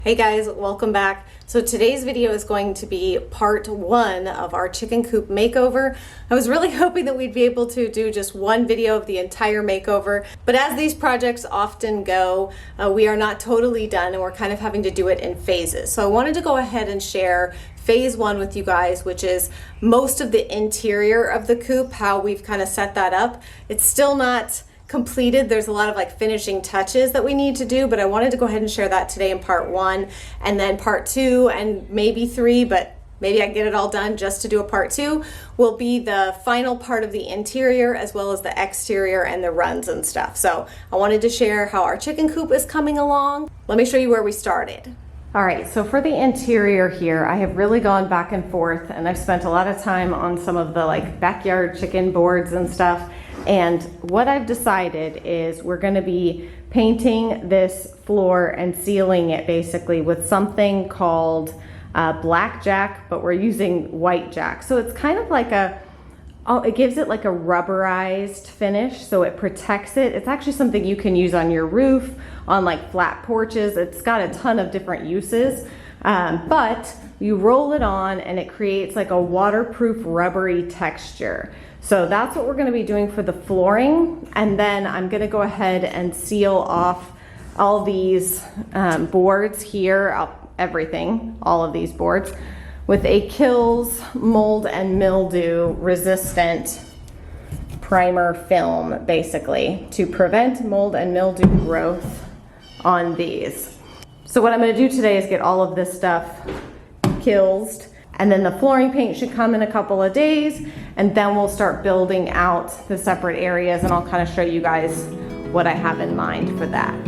Hey guys, welcome back. So today's video is going to be part one of our chicken coop makeover. I was really hoping that we'd be able to do just one video of the entire makeover, but as these projects often go, we are not totally done and we're kind of having to do it in phases. So I wanted to go ahead and share phase one with you guys, which is most of the interior of the coop, how we've kind of set that up. It's still not completed. There's a lot of like finishing touches that we need to do, but I wanted to go ahead and share that today in part one, and then part two and maybe three, but maybe I can get it all done just to do a part two, will be the final part of the interior as well as the exterior and the runs and stuff. So I wanted to share how our chicken coop is coming along. Let me show you where we started. All right, so for the interior here, I have really gone back and forth and I've spent a lot of time on some of the like backyard chicken boards and stuff. And what I've decided is we're going to be painting this floor and sealing it basically with something called blackjack, but we're using white jack. So it's kind of like it gives it like a rubberized finish, so it protects it. It's actually something you can use on your roof, on like flat porches. It's got a ton of different uses, but you roll it on and it creates like a waterproof rubbery texture. So that's what we're going to be doing for the flooring, and then I'm going to go ahead and seal off all these boards here, everything, all of these boards, with a Kills mold and mildew resistant primer film, basically, to prevent mold and mildew growth on these. So what I'm going to do today is get all of this stuff Kills, and then the flooring paint should come in a couple of days, and then we'll start building out the separate areas, and I'll kind of show you guys what I have in mind for that.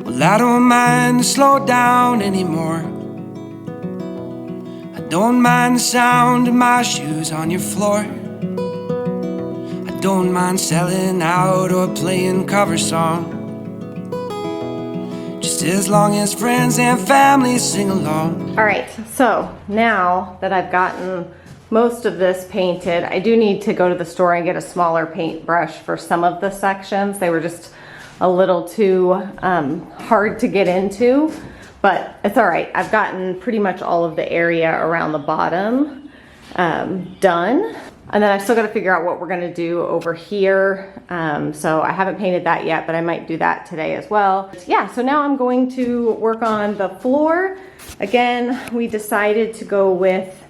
Well, I don't mind to slow down anymore. I don't mind the sound of my shoes on your floor. I don't mind selling out or playing cover songs, as long as friends and family sing along. All right, so now that I've gotten most of this painted, I do need to go to the store and get a smaller paintbrush for some of the sections. They were just a little too hard to get into, but it's all right. I've gotten pretty much all of the area around the bottom done. And then I've still got to figure out what we're going to do over here. So I haven't painted that yet, but I might do that today as well. Yeah, so now I'm going to work on the floor. Again, we decided to go with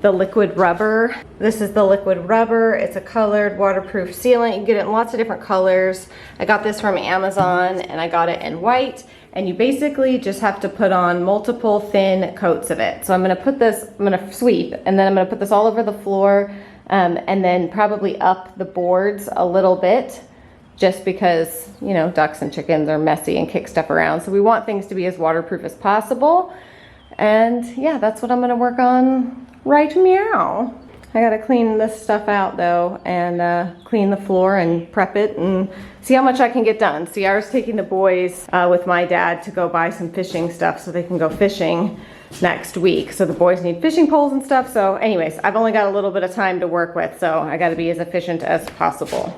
the liquid rubber. This is the liquid rubber. It's a colored waterproof sealant. You can get it in lots of different colors. I got this from Amazon and I got it in white. And you basically just have to put on multiple thin coats of it. So I'm going to put this, I'm going to sweep, and then I'm going to put this all over the floor. And then probably up the boards a little bit, just because, you know, ducks and chickens are messy and kick stuff around. So we want things to be as waterproof as possible. And yeah, that's what I'm going to work on right meow. I got to clean this stuff out though, and clean the floor and prep it and see how much I can get done. See, I was taking the boys with my dad to go buy some fishing stuff so they can go fishing next week. So the boys need fishing poles and stuff. So anyways, I've only got a little bit of time to work with, so I got to be as efficient as possible.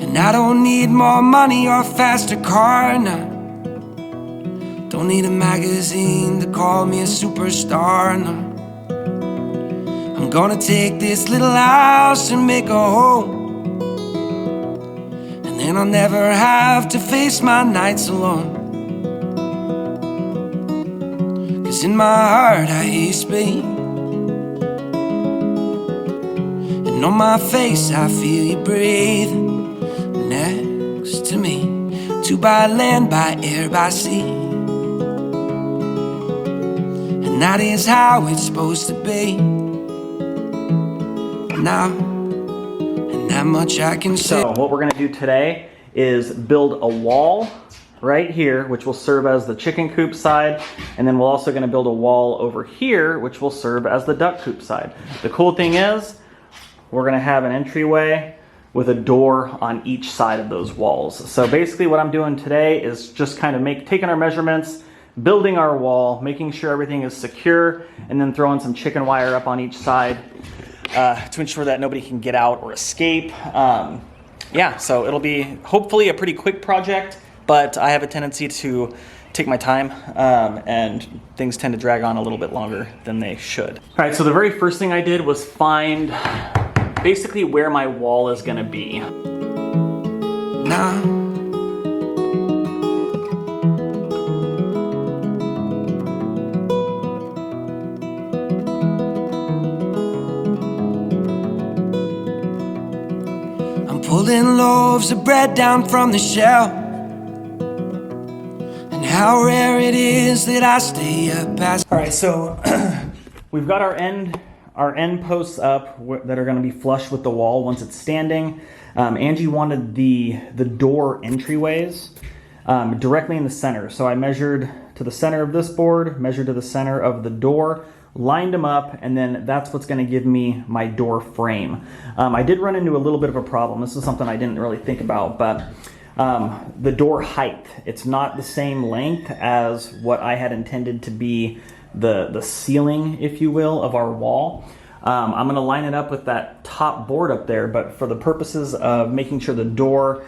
And I don't need more money or a faster car, no. Don't need a magazine to call me a superstar, no. I'm gonna take this little house and make a home, and then I'll never have to face my nights alone. In my heart I hear speak, and on my face I feel you breathe next to me. Two by land, by air, by sea, and that is how it's supposed to be now, and that much I can say. So what we're going to do today is build a wall right here, which will serve as the chicken coop side, and then we're also going to build a wall over here, which will serve as the duck coop side. The cool thing is, we're going to have an entryway with a door on each side of those walls. So basically what I'm doing today is just kind of taking our measurements, building our wall, making sure everything is secure, and then throwing some chicken wire up on each side. to ensure that nobody can get out or escape. Yeah, so it'll be hopefully a pretty quick project, but I have a tendency to take my time, and things tend to drag on a little bit longer than they should. All right, so the very first thing I did was find basically where my wall is gonna be. Now pulling loaves of bread down from the shelf, and how rare it is that I stay up past. All right, so we've got our end posts up that are going to be flush with the wall once it's standing. Angie wanted the door entryways directly in the center, so I measured to the center of this board, measured to the center of the door, lined them up, and then that's what's going to give me my door frame. I did run into a little bit of a problem. This is something I didn't really think about, but the door height, it's not the same length as what I had intended to be the ceiling, if you will, of our wall. I'm going to line it up with that top board up there, but for the purposes of making sure the door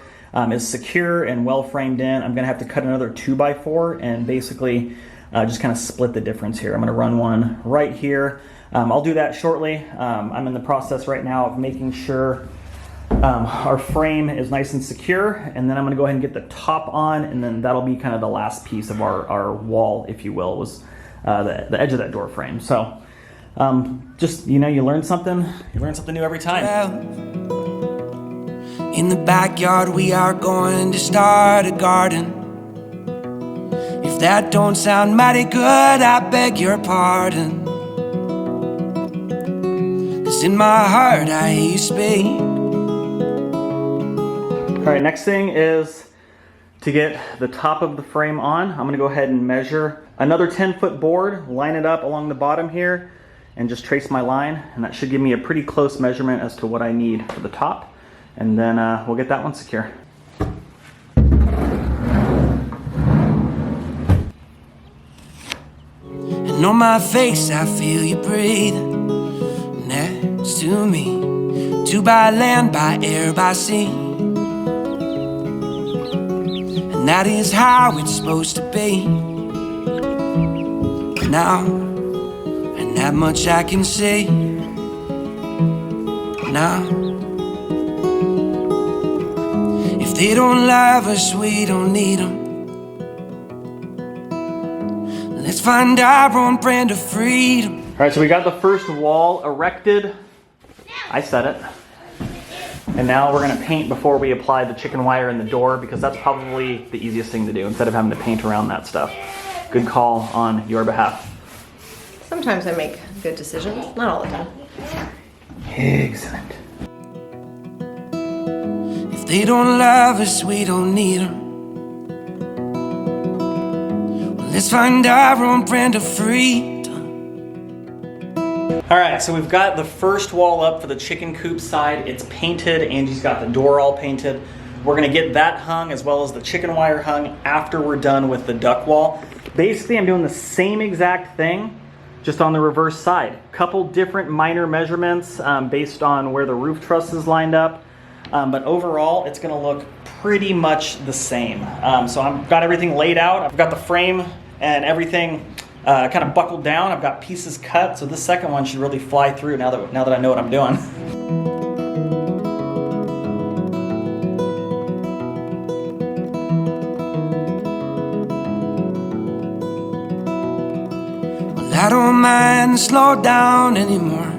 is secure and well framed in, I'm going to have to cut another 2x4 and basically just kind of split the difference here. I'm going to run one right here. I'll do that shortly. I'm in the process right now of making sure our frame is nice and secure, and then I'm going to go ahead and get the top on, and then that'll be kind of the last piece of our wall, if you will, was the edge of that door frame. So just, you learn something new every time. In the backyard we are going to start a garden. If that don't sound mighty good, I beg your pardon. 'Cause in my heart I hear you speak. All right, next thing is to get the top of the frame on. I'm gonna go ahead and measure another 10-foot board, line it up along the bottom here, and just trace my line. And that should give me a pretty close measurement as to what I need for the top. And then we'll get that one secure. And on my face I feel you breathing next to me. Two by land, by air, by sea. And that is how it's supposed to be. Now, and that much I can say. Now, if they don't love us, we don't need them. Let's find our own brand of freedom. All right, so we got the first wall erected. I said it. And now we're gonna paint before we apply the chicken wire in the door, because that's probably the easiest thing to do instead of having to paint around that stuff. Good call on your behalf. Sometimes I make good decisions, not all the time. Excellent. If they don't love us, we don't need them. Well, let's find our own brand of freedom. All right, so we've got the first wall up for the chicken coop side. It's painted. Angie's got the door all painted. We're gonna get that hung as well as the chicken wire hung after we're done with the duck wall. Basically, I'm doing the same exact thing, just on the reverse side. Couple different minor measurements based on where the roof truss is lined up. But overall, it's gonna look pretty much the same. So I've got everything laid out. I've got the frame and everything kind of buckled down. I've got pieces cut, so this second one should really fly through now that I know what I'm doing. Well, I don't mind the slow down anymore.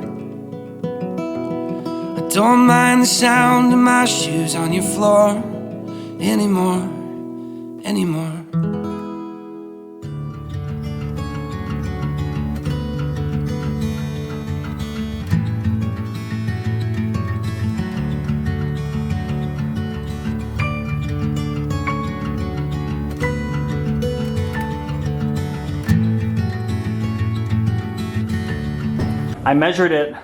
I don't mind the sound of my shoes on your floor anymore. I measured it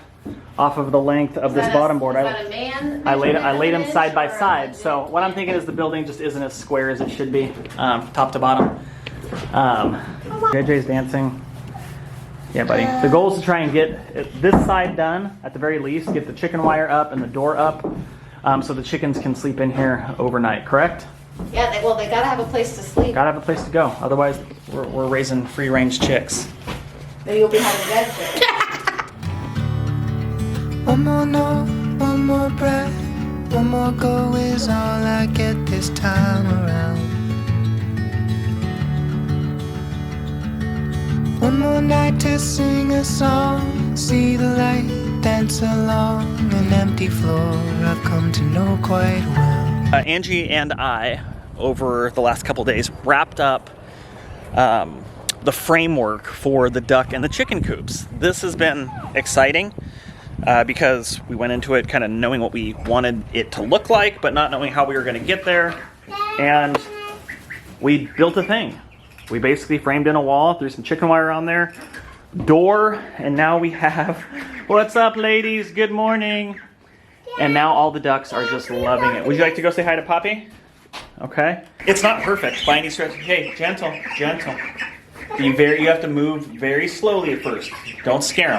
off of the length of this bottom board. I laid them side by side. So what I'm thinking is the building just isn't as square as it should be, top to bottom. JJ's dancing. Yeah, buddy. The goal is to try and get this side done at the very least, get the chicken wire up and the door up so the chickens can sleep in here overnight, correct? Yeah, well, they gotta have a place to sleep. Gotta have a place to go. Otherwise, we're raising free-range chicks. Then you'll be having dead chickens. One more note, one more breath, one more go is all I get this time around. One more night to sing a song, see the light, dance along an empty floor I've come to know quite well. Angie and I, over the last couple days, wrapped up the framework for the duck and the chicken coops. This has been exciting because we went into it kind of knowing what we wanted it to look like, but not knowing how we were going to get there. And we built a thing. We basically framed in a wall, threw some chicken wire on there, door, and now we have, what's up ladies, good morning. And now all the ducks are just loving it. Would you like to go say hi to Poppy? Okay. It's not perfect by any stretch. Hey, gentle, gentle. You have to move very slowly at first. Don't scare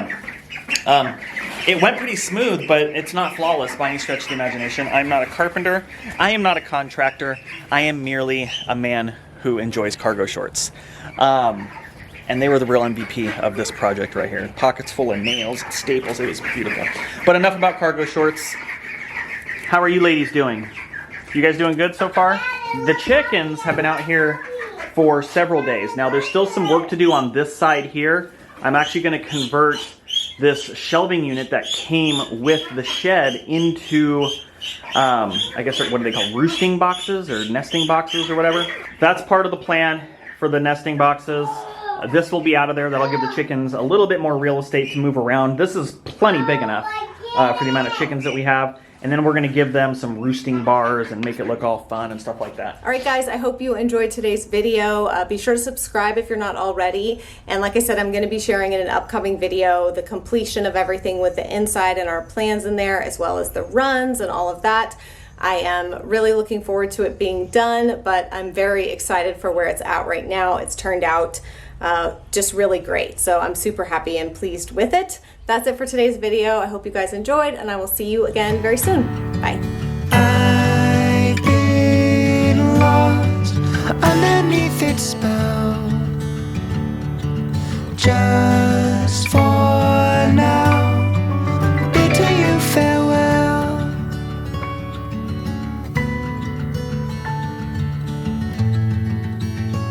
them. It went pretty smooth, but it's not flawless by any stretch of the imagination. I'm not a carpenter. I am not a contractor. I am merely a man who enjoys cargo shorts. And they were the real MVP of this project right here. Pockets full of nails and staples. It was beautiful. But enough about cargo shorts. How are you ladies doing? You guys doing good so far? The chickens have been out here for several days. Now there's still some work to do on this side here. I'm actually going to convert this shelving unit that came with the shed into I guess, what do they call, roosting boxes or nesting boxes or whatever. That's part of the plan for the nesting boxes. This will be out of there. That'll give the chickens a little bit more real estate to move around. This is plenty big enough for the amount of chickens that we have. And then we're going to give them some roosting bars and make it look all fun and stuff like that. All right, guys, I hope you enjoyed today's video. Be sure to subscribe if you're not already. And like I said, I'm going to be sharing in an upcoming video the completion of everything with the inside and our plans in there, as well as the runs and all of that. I am really looking forward to it being done, but I'm very excited for where it's at right now. It's turned out just really great. So I'm super happy and pleased with it. That's it for today's video. I hope you guys enjoyed, and I will see you again very soon. Bye. I've been lost underneath its spell. Just